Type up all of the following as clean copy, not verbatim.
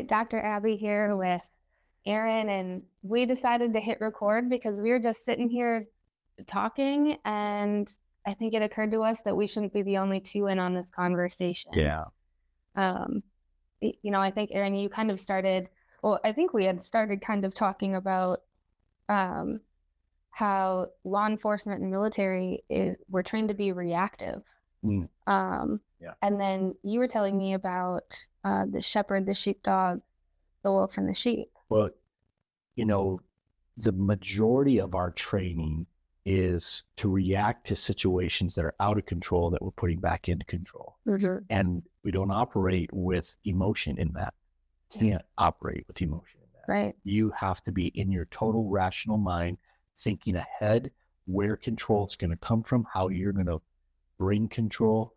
Dr. Abby here with Aaron, and we decided to hit record because we were just sitting here talking, and I think it occurred to us that we shouldn't be the only two in on this conversation. Yeah. Um, I think Aaron, you kind of started. Well, I think we had started kind of talking about um, how law enforcement and military we're trained to be reactive. Mm. Yeah. And then you were telling me about the shepherd, the sheepdog, the wolf, and the sheep. Well, the majority of our training is to react to situations that are out of control that we're putting back into control. Mm-hmm. And we don't operate with emotion in that. Can't operate with emotion in that. Right. You have to be in your total rational mind, thinking ahead where control is going to come from, how you're going to bring control.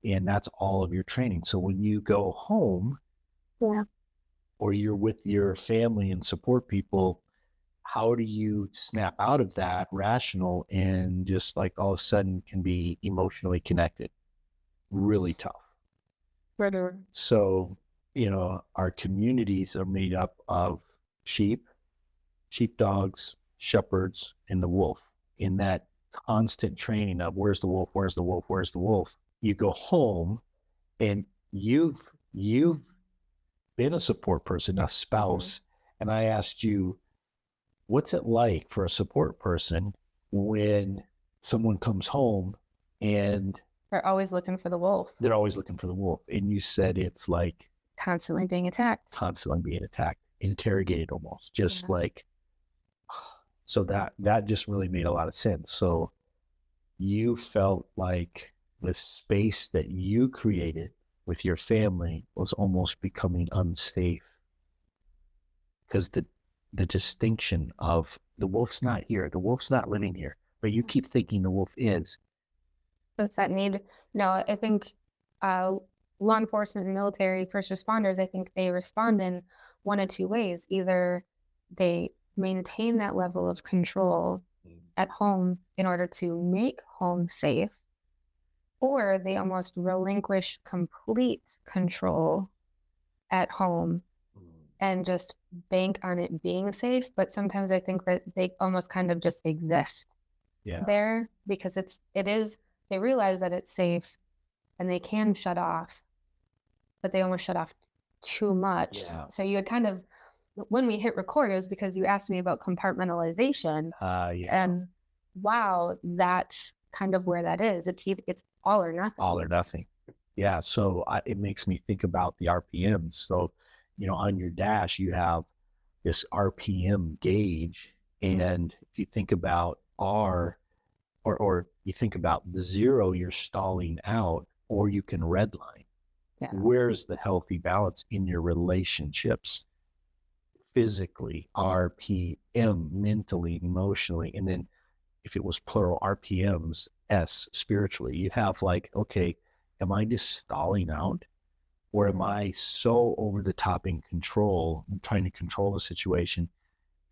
And that's all of your training. So when you go home, yeah, or you're with your family and support people, how do you snap out of that rational and just like all of a sudden can be emotionally connected? Really tough. Right. So, our communities are made up of sheep, sheepdogs, shepherds, and the wolf. In that constant training of where's the wolf, where's the wolf, where's the wolf, you go home and you've been a support person, a spouse, and I asked you, what's it like for a support person when someone comes home and they're always looking for the wolf? They're always looking for the wolf. And you said it's like constantly being attacked, interrogated almost, just like, so that just really made a lot of sense. So you felt like the space that you created with your family was almost becoming unsafe because the distinction of the wolf's not here, the wolf's not living here, but you keep thinking the wolf is. That's that need. No, I think law enforcement and military first responders, I think they respond in one of two ways. Either they maintain that level of control at home in order to make home safe, or they almost relinquish complete control at home and just bank on it being safe. But sometimes I think that they almost kind of just exist there because they realize that it's safe and they can shut off, but they almost shut off too much. Yeah. So you had kind of, when we hit record, it was because you asked me about compartmentalization. And wow, that's kind of where that is. It's all or nothing. All or nothing. Yeah. So it makes me think about the RPMs. So, on your dash, you have this RPM gauge. And if you think about R, or you think about the 0, you're stalling out, or you can redline. Yeah. Where's the healthy balance in your relationships? Physically, RPM, mentally, emotionally, and then if it was plural, RPMs, S, spiritually. You have like, okay, am I just stalling out? Or am I so over the top in control, I'm trying to control the situation?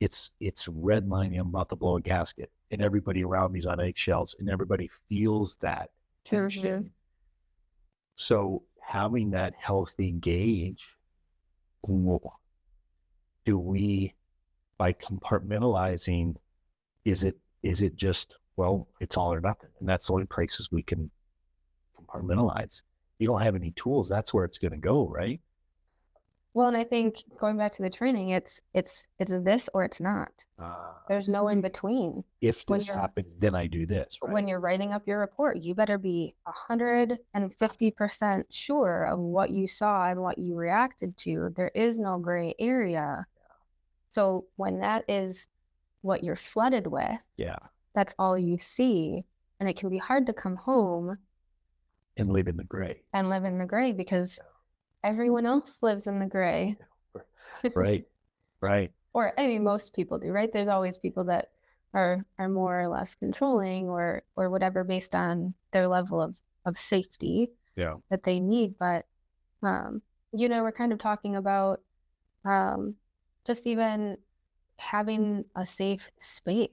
It's redlining, I'm about to blow a gasket, and everybody around me is on eggshells, and everybody feels that tension. Mm-hmm. So having that healthy gauge, do we, by compartmentalizing, is it just, well, it's all or nothing, and that's the only places we can compartmentalize. You don't have any tools, that's where it's going to go, right? Well, and I think going back to the training, it's this or it's not. There's no in between. If this happens, then I do this. Right? When you're writing up your report, you better be 150% sure of what you saw and what you reacted to. There is no gray area. Yeah. So when that is what you're flooded with, that's all you see. And it can be hard to come home and live in the gray. Because everyone else lives in the gray. Right. Or, I mean, most people do, right? There's always people that are more or less controlling or whatever based on their level of safety that they need. But, we're kind of talking about just even having a safe space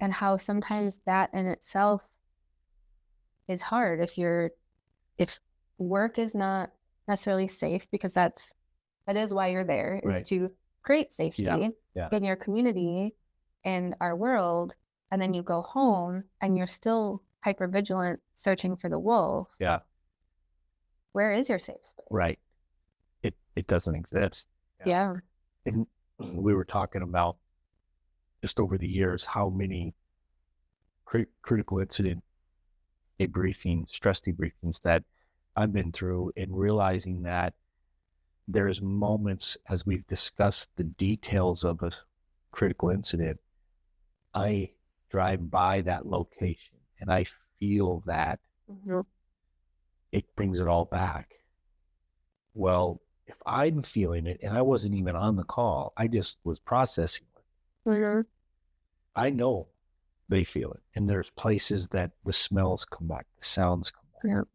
and how sometimes that in itself is hard if work is not necessarily safe, because that's That is why you're there, is Right. to create safety Yeah. in your community and our world. And then you go home and you're still hyper vigilant searching for the wolf. Yeah. Where is your safe space? Right. It doesn't exist. Yeah. And we were talking about just over the years how many critical incident stress debriefings that I've been through, and realizing that there's moments as we've discussed the details of a critical incident, I drive by that location and I feel that it brings it all back. Well, if I'm feeling it and I wasn't even on the call, I just was processing it, I know they feel it. And there's places that the smells come back, the sounds come back,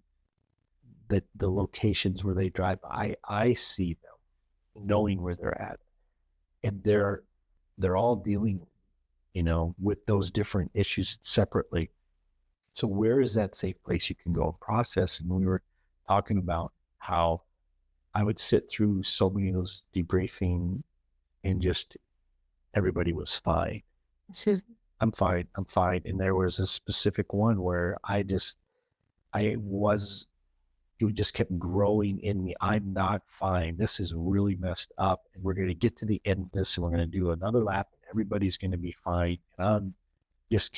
that the locations where they drive, I see them knowing where they're at. And they're all dealing, with those different issues separately. So where is that safe place you can go and process? And we were talking about how I would sit through so many of those debriefing and just everybody was fine. I'm fine. And there was a specific one where it just kept growing in me. I'm not fine. This is really messed up. And we're going to get to the end of this and we're going to do another lap. And everybody's going to be fine. And that's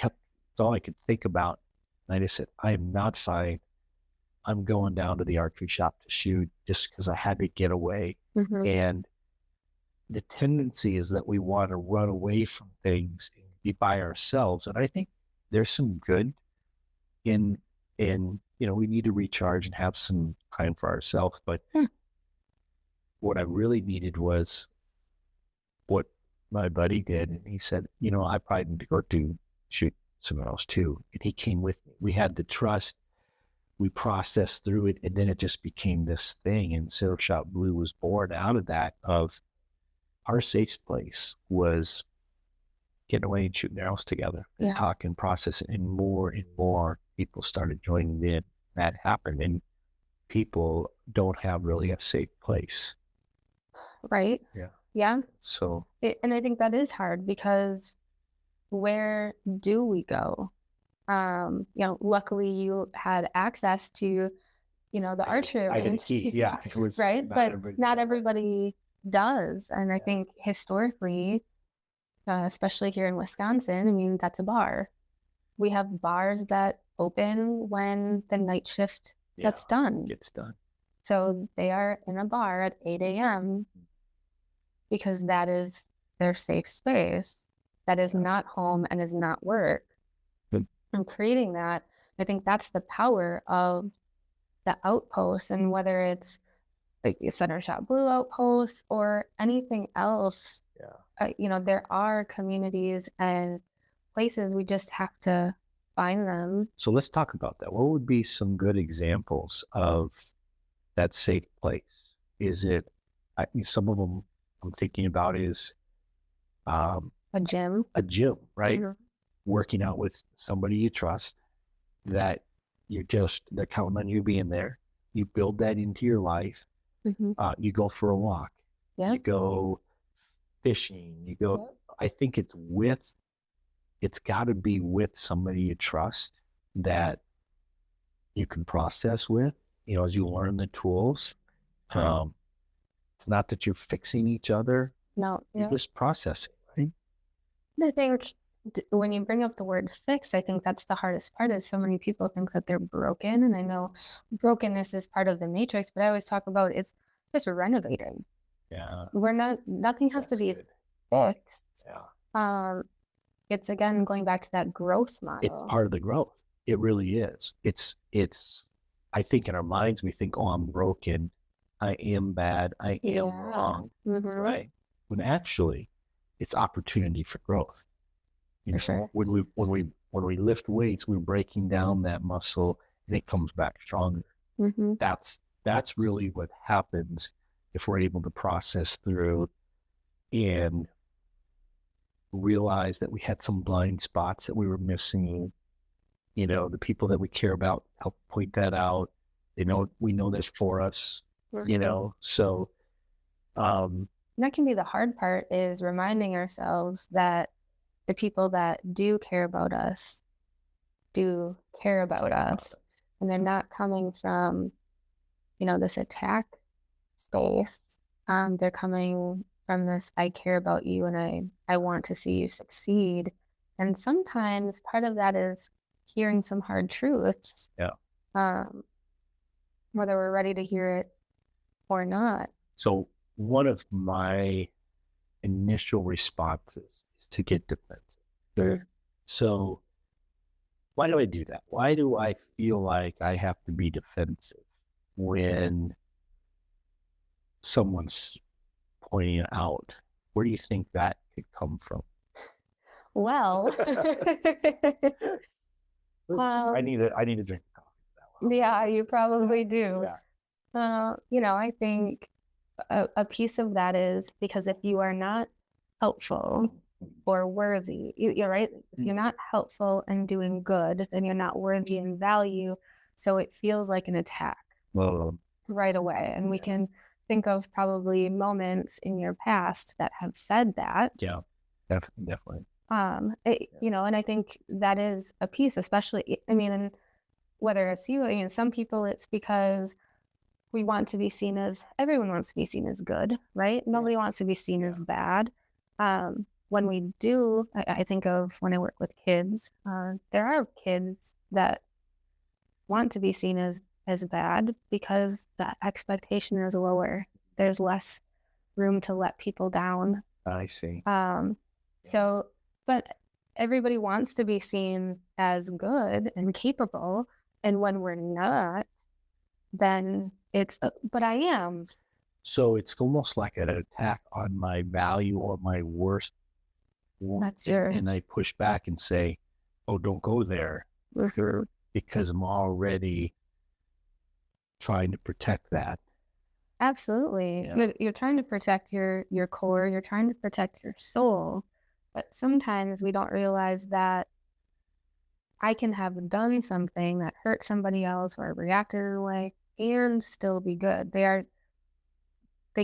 all I could think about. And I just said, I am not fine. I'm going down to the archery shop to shoot just because I had to get away. And the tendency is that we want to run away from things and be by ourselves. And I think there's some good in we need to recharge and have some time for ourselves. But what I really needed was what my buddy did. And he said, I probably need to go shoot somewhere else too. And he came with me. We had the trust. We processed through it, and then it just became this thing. And Sailor Shot Blue was born out of that, of our safe place was getting away and shooting arrows together and talking, processing, and more people started joining in. That happened, and people don't have really a safe place. Right. Yeah. So, and I think that is hard, because where do we go? Luckily you had access to, the archery I had a range. key. Yeah. It was right. But not everybody does. And I think historically, especially here in Wisconsin, I mean, that's a bar. We have bars that open when the night shift gets done. So they are in a bar at 8 a.m. because that is their safe space. That is not home and is not work. And creating that, I think that's the power of the outpost. And whether it's like the Center Shot Blue outpost or anything else, there are communities and places, we just have to find them. So let's talk about that. What would be some good examples of that safe place? Is it, some of them I'm thinking about is a gym, right? Working out with somebody you trust, that they're counting on you being there. You build that into your life. You go for a walk. You go fishing. You go, I think it's got to be with somebody you trust that you can process with, as you learn the tools. It's not that you're fixing each other. No. You're just processing, right? I think when you bring up the word fix, I think that's the hardest part, is so many people think that they're broken. And I know brokenness is part of the matrix, but I always talk about it's just renovating. Nothing has to be fixed. It's again going back to that growth model. It's part of the growth. It really is. It's I think in our minds we think, oh, I'm broken, I am bad, I am wrong. Right. When actually it's opportunity for growth. For sure. When we lift weights, we're breaking down that muscle and it comes back stronger. That's really what happens if we're able to process through and realize that we had some blind spots that we were missing. The people that we care about help point that out. We know this for us. So That can be the hard part, is reminding ourselves that the people that do care about us do care about us, and they're not coming from, this attack space. They're coming from this, I care about you and I want to see you succeed. And sometimes part of that is hearing some hard truths, Yeah. um, whether we're ready to hear it or not. So one of my initial responses is to get defensive. Mm. So why do I do that? Why do I feel like I have to be defensive when someone's pointing it out? Where do you think that could come from? Well, I need to drink coffee for that one. yeah, you probably do. Yeah. I think a piece of that is because if you are not helpful or worthy, you're right. If you're not helpful and doing good, then you're not worthy in value. So it feels like an attack Well, right away. And we can think of probably moments in your past that have said that. yeah, definitely. And I think that is a piece, especially, and whether it's you, some people it's because we want to be seen as, everyone wants to be seen as good, right? Nobody wants to be seen as bad. When we do, I think of when I work with kids, there are kids that want to be seen as bad because the expectation is lower. There's less room to let people down. I see. So, but everybody wants to be seen as good and capable. And when we're not, then it's, but I am. So it's almost like an attack on my value or my worth. And I push back and say, oh, don't go there. Because I'm already trying to protect that. Absolutely. Yeah. You're trying to protect your core, you're trying to protect your soul. But sometimes we don't realize that I can have done something that hurt somebody else or reacted in a way and still be good. They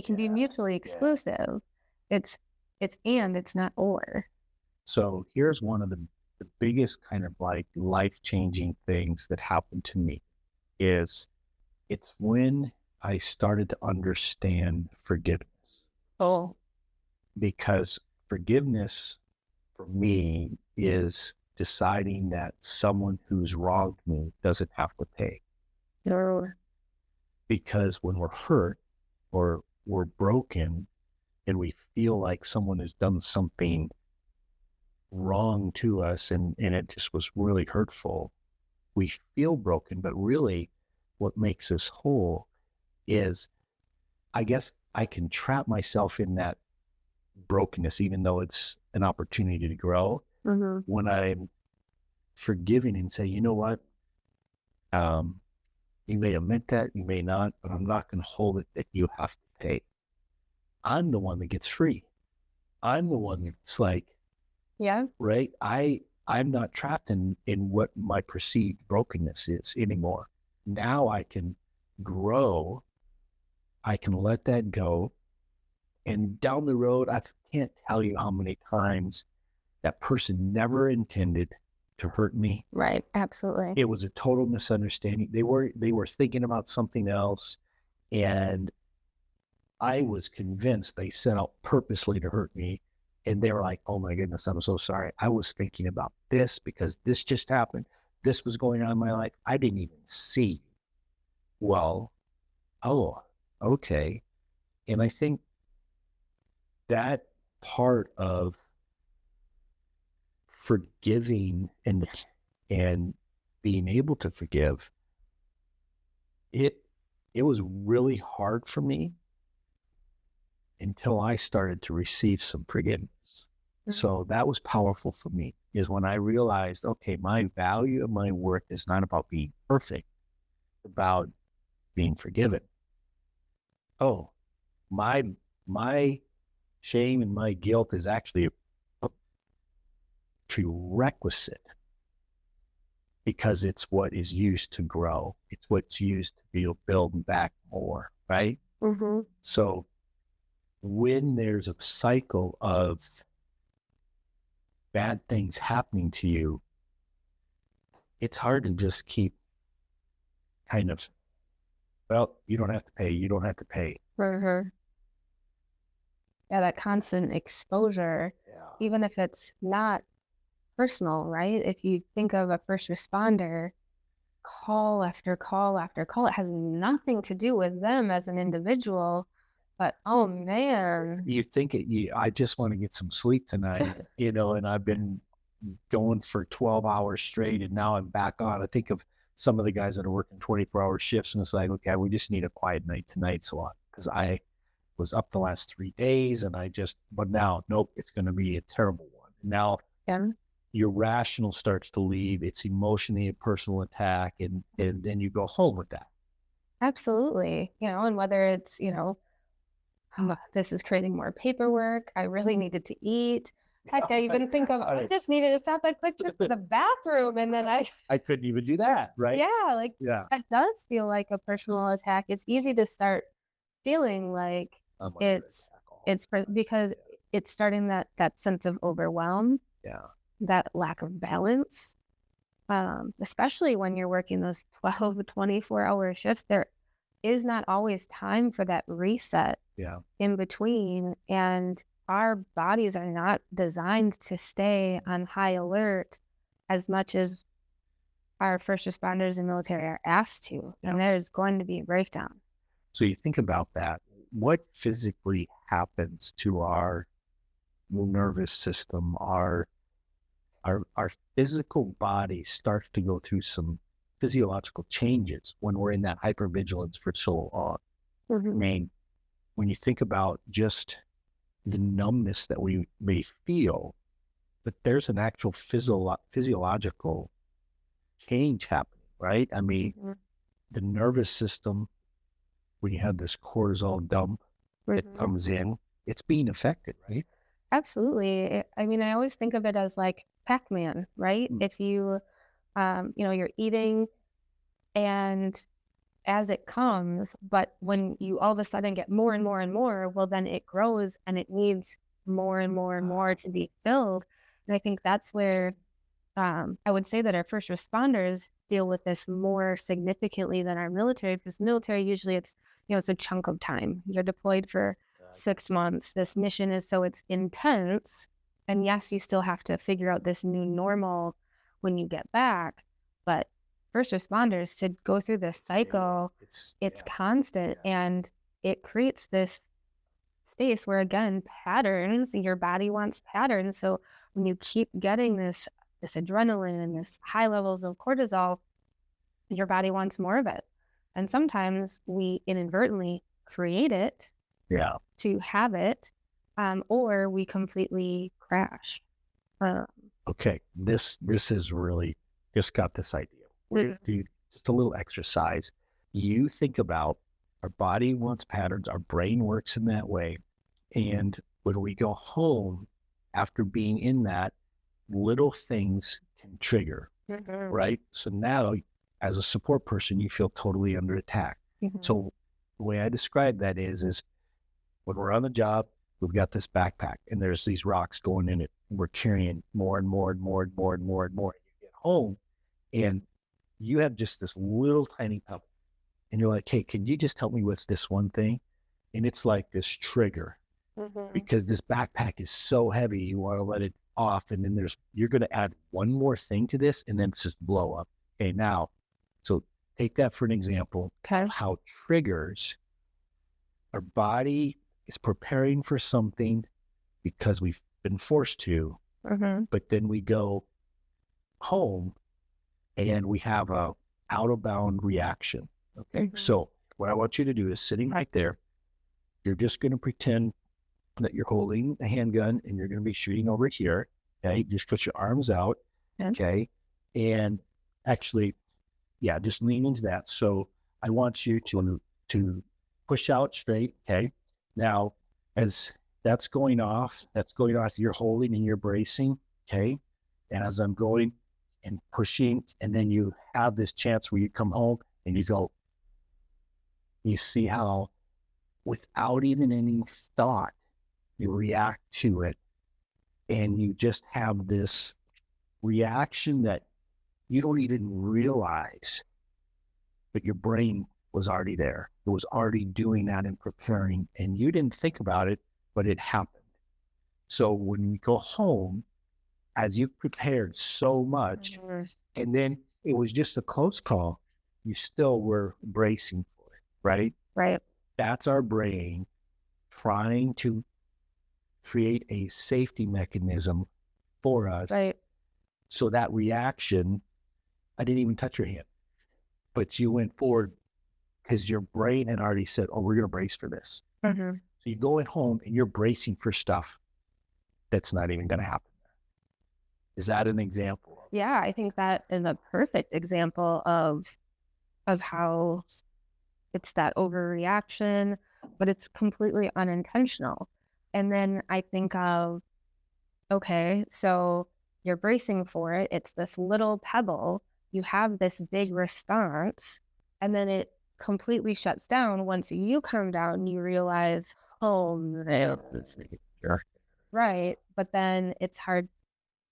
can be mutually exclusive. It's not or. So here's one of the biggest kind of like life-changing things that happened to me is it's when I started to understand forgiveness. Oh. Because forgiveness for me is deciding that someone who's wronged me doesn't have to pay. No. Because when we're hurt or we're broken and we feel like someone has done something wrong to us and it just was really hurtful, we feel broken. But really what makes us whole is, I guess I can trap myself in that brokenness, even though it's an opportunity to grow. Mm-hmm. When I'm forgiving and say, you know what, you may have meant that, you may not, but I'm not going to hold it that you have to pay. I'm the one that gets free. I'm the one that's like, yeah, right? I'm not trapped in what my perceived brokenness is anymore. Now I can grow. I can let that go. And down the road, I can't tell you how many times that person never intended to hurt me. Right. Absolutely. It was a total misunderstanding. They were thinking about something else. And I was convinced they set out purposely to hurt me. And they were like, oh my goodness, I'm so sorry. I was thinking about this because this just happened. This was going on in my life. I didn't even see. Well, oh, okay. And I think that part of forgiving and being able to forgive, it was really hard for me until I started to receive some forgiveness. Mm-hmm. So that was powerful for me, is when I realized, okay, my value and my worth is not about being perfect, it's about being forgiven. Oh, my shame and my guilt is actually a prerequisite, because it's what is used to grow. It's what's used to build back more, right? Mm-hmm. So when there's a cycle of bad things happening to you, it's hard to just keep kind of, well, you don't have to pay, you don't have to pay. Mhm. Yeah, that constant exposure, Yeah. even if it's not personal, right? If you think of a first responder, call after call after call, it has nothing to do with them as an individual, but oh man. You think I just want to get some sleep tonight, and I've been going for 12 hours straight and now I'm back on. I think of some of the guys that are working 24-hour shifts and it's like, okay, we just need a quiet night tonight. So, because I was up the last 3 days and but now, nope, it's going to be a terrible one. Now Yeah, your rational starts to leave. It's emotionally a personal attack. And then you go home with that. absolutely. And whether it's, this is creating more paperwork. I really needed to eat. Heck, I even think of, I just needed to stop a quick trip to the bathroom. And then I couldn't even do that. Right. yeah, like Yeah. that does feel like a personal attack. It's easy to start feeling like I'm under it's, attack all because it's starting that sense of overwhelm, Yeah. that lack of balance. Especially when you're working those 12 to 24-hour shifts, there is not always time for that reset Yeah. in between. And our bodies are not designed to stay on high alert as much as our first responders and military are asked to. Yeah. And there's going to be a breakdown. So you think about that. What physically happens to our nervous system? Our physical body starts to go through some physiological changes when we're in that hypervigilance for so long. I mean, when you think about just the numbness that we may feel, but there's an actual physiological change happening, right? I mean, Mhm. the nervous system, when you have this cortisol dump that Mhm. comes in, it's being affected, right? Absolutely. I mean, I always think of it as like Pac-Man, right? Mm. If you, you're eating and as it comes, but when you all of a sudden get more and more and more, well, then it grows and it needs more and more and more to be filled. And I think that's where I would say that our first responders deal with this more significantly than our military, because military usually it's a chunk of time. You're deployed for 6 months. This mission is so it's intense. And yes, you still have to figure out this new normal when you get back. But first responders to go through this cycle, it's constant and it creates this space where again patterns, your body wants patterns. So when you keep getting this adrenaline and this high levels of cortisol, your body wants more of it. And sometimes we inadvertently create it Yeah. to have it, or we completely crash. Uh, Okay. This is really just got this idea. We're going to do just a little exercise. You think about our body wants patterns, our brain works in that way. And when we go home after being in that, little things can trigger, right? So now, as a support person, you feel totally under attack. So the way I describe that is when we're on the job, we've got this backpack and there's these rocks going in it. We're carrying more and more and more and more and more and more. You get home and you have just this little tiny pebble and you're like, hey, can you just help me with this one thing? And it's like this trigger because this backpack is so heavy, you want to let it off. And then you're going to add one more thing to this and then it's just blow up. Okay. Now, so take that for an example of how triggers, our body is preparing for something because we've been forced to, but then we go home and we have a out of bound reaction. Okay. So what I want you to do is sitting right there, you're just going to pretend that you're holding a handgun and you're going to be shooting over here. Okay. Just put your arms out. Okay. And actually, yeah, just lean into that. So I want you to push out straight. Okay. Now, as that's going off, you're holding and you're bracing. Okay. And as I'm going and pushing, and then you have this chance where you come home and you go, you see how without even any thought, you react to it, and you just have this reaction that you don't even realize, but your brain was already there. It was already doing that and preparing, and you didn't think about it, but it happened. So when you go home, as you've prepared so much, and then it was just a close call, you still were bracing for it, right? Right. That's our brain trying to create a safety mechanism for us. Right. So that reaction, I didn't even touch your hand, but you went forward because your brain had already said, oh, we're going to brace for this. Mm-hmm. So you go at home and you're bracing for stuff that's not even going to happen. Is that an example? Yeah, I think that is a perfect example of how it's that overreaction, but it's completely unintentional. And then I think of, okay, so you're bracing for it. It's this little pebble. You have this big response, and then it completely shuts down once you come down and you realize, oh, man. Sure. Right. But then it's hard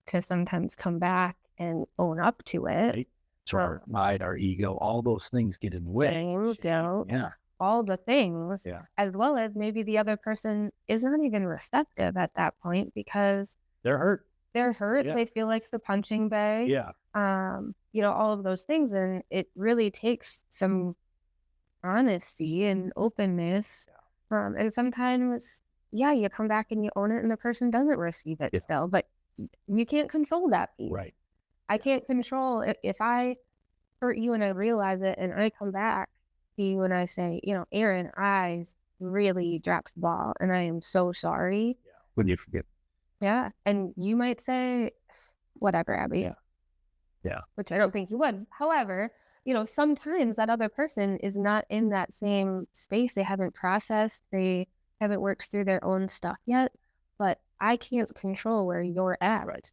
to sometimes come back and own up to it. Right. So our mind, our ego, all those things get in the way. Yeah. All the things, Yeah. as well as maybe the other person is not even receptive at that point because They're hurt. they're hurt. Yeah. They feel like it's the punching bag. Yeah. All of those things. And it really takes some honesty and openness. And sometimes, you come back and you own it and the person doesn't receive it still, but you can't control that piece. Right. I can't control if I hurt you and I realize it and I come back to you and I say, Aaron, I really dropped the ball and I am so sorry. Yeah. When you forget. Yeah. And you might say, whatever, Abby. Yeah. Yeah. Which I don't think you would. However, sometimes that other person is not in that same space. They haven't processed, they haven't worked through their own stuff yet, but I can't control where you're at. Right.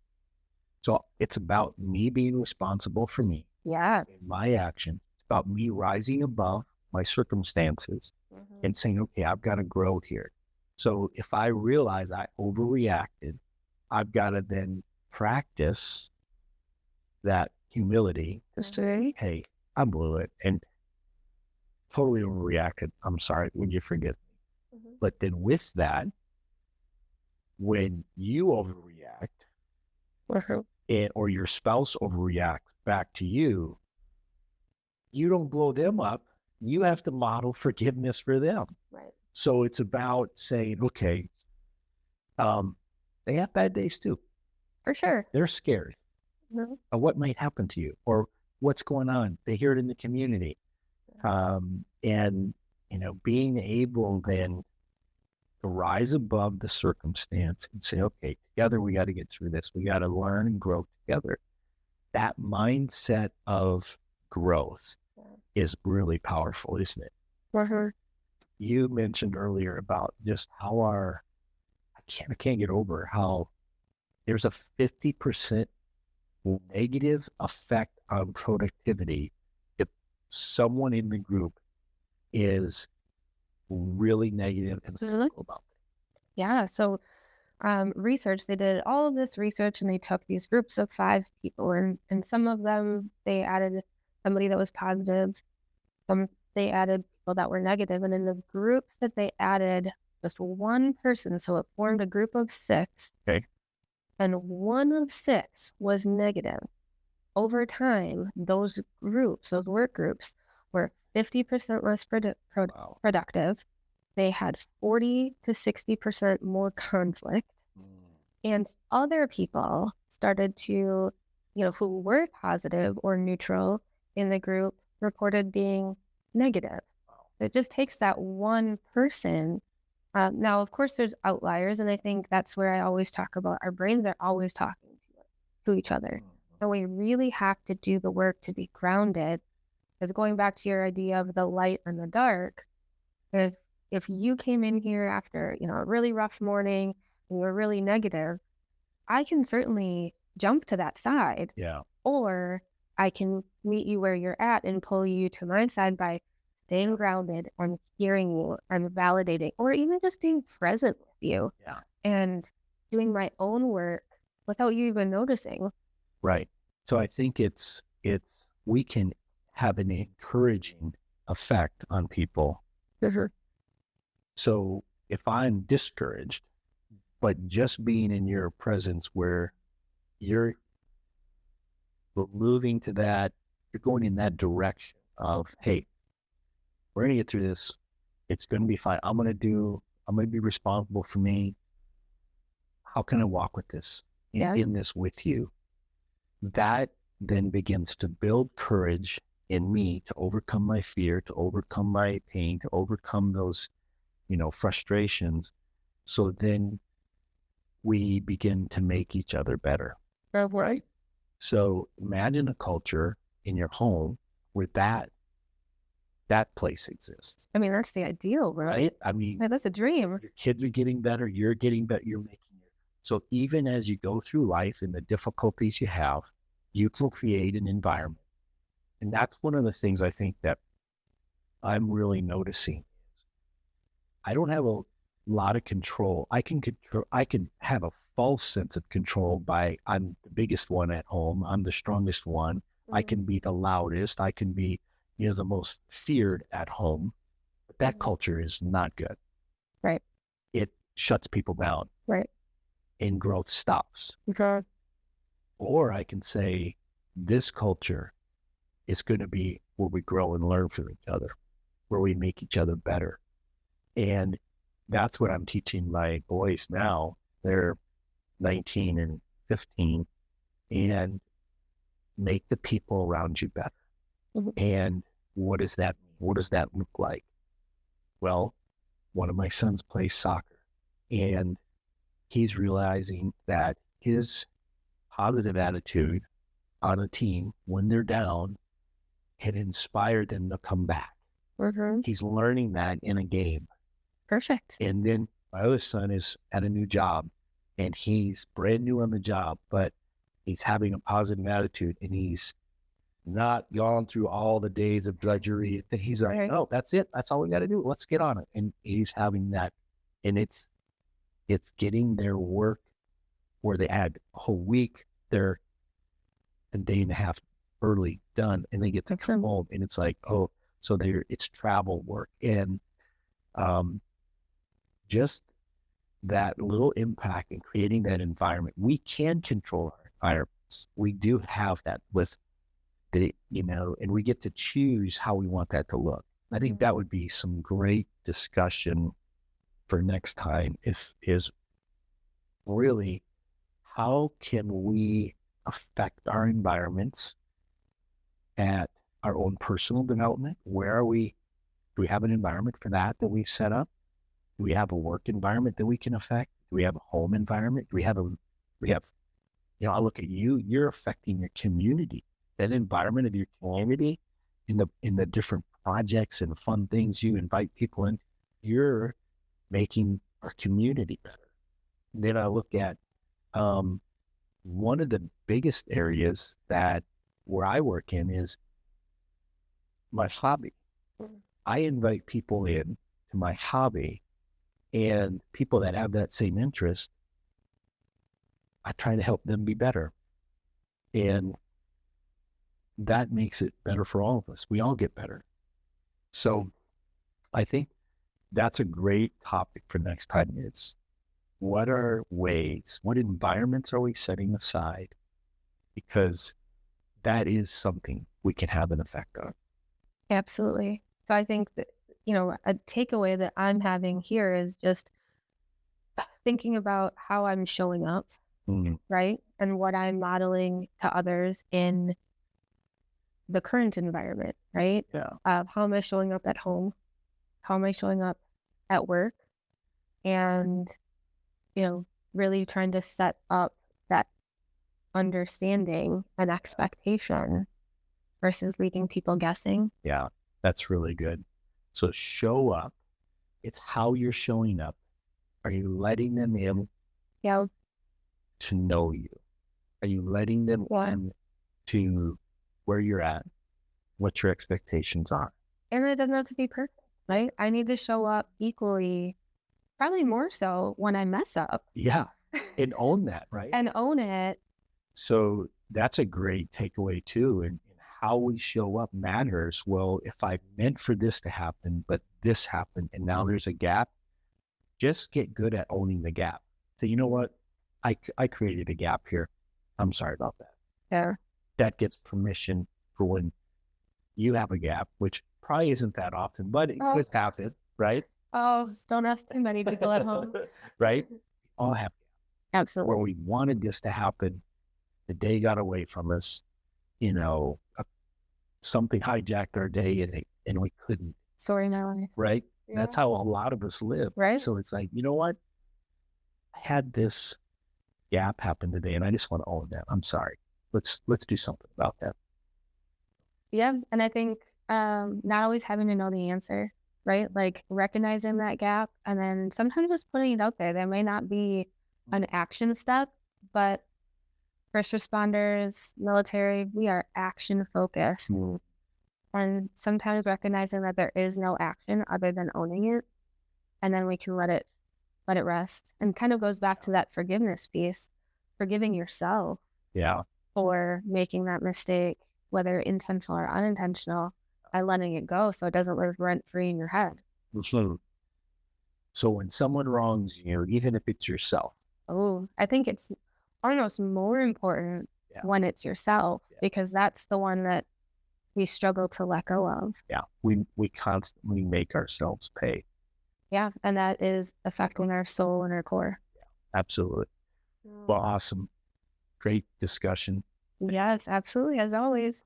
So it's about me being responsible for me. Yeah. My action. It's about me rising above my circumstances and saying, okay, I've got to grow here. So if I realize I overreacted, I've got to then practice that humility to say, hey, I blew it and totally overreacted. I'm sorry. Would you forgive me? But then with that, when you overreact, or your spouse overreacts back to you, you don't blow them up. You have to model forgiveness for them. Right. So it's about saying, okay, they have bad days too. For sure. They're scared of what might happen to you or what's going on. They hear it in the community. And, being able then to rise above the circumstance and say, okay, together we got to get through this. We got to learn and grow together. That mindset of growth is really powerful, isn't it? You mentioned earlier about just how I can't get over how there's a 50% negative effect on productivity if someone in the group is really negative and cynical about it. Yeah. So research, they did all of this research and they took these groups of 5 people and some of them, they added somebody that was positive. Some they added people that were negative. And in the group that they added just one person, so it formed a group of 6. Okay. And 1 of 6 was negative. Over time, those work groups, were 50% less productive. They had 40 to 60% more conflict. And other people started to, who were positive or neutral in the group reported being negative. It just takes that one person. Now, of course, there's outliers. And I think that's where I always talk about our brains are always talking to each other. And we really have to do the work to be grounded. Because going back to your idea of the light and the dark, if you came in here after, a really rough morning and you were really negative, I can certainly jump to that side. Yeah. Or I can meet you where you're at and pull you to my side by staying grounded and hearing you and validating, or even just being present with you Yeah. and doing my own work without you even noticing. Right. So I think we can have an encouraging effect on people. Mhm. So if I'm discouraged, but just being in your presence where you're moving to that, you're going in that direction of, hey, we're going to get through this. It's going to be fine. I'm going to be responsible for me. How can I walk with this Yeah. in this with you? That then begins to build courage in me to overcome my fear, to overcome my pain, to overcome those, frustrations. So then we begin to make each other better. Right. So imagine a culture in your home where that place exists, I mean, that's the ideal, right? right? I mean, Like, that's a dream. your kids are getting better, you're getting better, you're making it. So even as you go through life and the difficulties you have, you can create an environment. And that's one of the things I think that I'm really noticing. I don't have a lot of control. I can have a false sense of control by I'm the biggest one at home. I'm the strongest one. I can be the loudest. I can be, the most feared at home. But that culture is not good. Right. It shuts people down Right. and growth stops. Okay. Or I can say this culture is going to be where we grow and learn from each other, where we make each other better. And that's what I'm teaching my boys now. They're 19 and 15, and make the people around you better. Mhm. And what does that mean? What does that look like? Well, one of my sons plays soccer, and he's realizing that his positive attitude on a team when they're down can inspire them to come back. Mhm. He's learning that in a game. Perfect. And then my other son is at a new job, and he's brand new on the job, but he's having a positive attitude, and he's not gone through all the days of drudgery. He's like, Right. oh, that's it. That's all we got to do. Let's get on it. And he's having that. And it's getting their work where they had a whole week, they're a day and a half early done, and they get to come home, and it's like, oh, so it's travel work. And just that little impact in creating that environment. We can control our environments. We do have that with and we get to choose how we want that to look. I think that would be some great discussion for next time is really how can we affect our environments at our own personal development? Where are we? Do we have an environment for that we've set up? Do we have a work environment that we can affect? Do we have a home environment? Do we have I look at you, you're affecting your community, that environment of your community in the different projects and fun things you invite people in, you're making our community better. And then I look at one of the biggest areas where I work in is my hobby. I invite people in to my hobby, and people that have that same interest, I try to help them be better. And that makes it better for all of us. We all get better. So I think that's a great topic for next time is what environments are we setting aside? Because that is something we can have an effect on. Absolutely. So I think that, a takeaway that I'm having here is just thinking about how I'm showing up, Mm, right? And what I'm modeling to others in the current environment, right? yeah. How am I showing up at home? How am I showing up at work? And, really trying to set up that understanding and expectation versus leaving people guessing. Yeah. That's really good. So show up. It's how you're showing up. Are you letting them in Yeah. to know you? Are you letting them Yeah. in to where you're at, what your expectations are? And it doesn't have to be perfect, right? I need to show up equally, probably more so when I mess up Yeah. And own that, right? and own it. So that's a great takeaway too. And how we show up matters. Well, if I meant for this to happen, but this happened and now there's a gap, just get good at owning the gap. So you know what? I created a gap here. I'm sorry about that. Yeah. That gets permission for when you have a gap, which probably isn't that often, but it Oh, could happen, right? oh, don't ask too many people at home. Right? All have where Absolutely. we wanted this to happen. The day got away from us, you know, something hijacked our day and we couldn't, Sorry, no. right? Yeah. That's how a lot of us live. Right. So it's like, you know what? I had this gap happen today and I just want to own that. I'm sorry. Let's do something about that. Yeah. And I think not always having to know the answer, right? Like recognizing that gap and then sometimes just putting it out there. There may not be an action step, but first responders, military, we are action focused. And sometimes recognizing that there is no action other than owning it, and then we can let it rest. And kind of goes back to that forgiveness piece, forgiving yourself Yeah. for making that mistake, whether intentional or unintentional, by letting it go so it doesn't live rent free in your head. So when someone wrongs you, even if it's yourself, Oh, I think it's almost more important when it's yourself, because that's the one that we struggle to let go of. yeah, we constantly make ourselves pay. Yeah. And that is affecting our soul and our core. Absolutely. Well, awesome. Great discussion. Yes, absolutely. As always.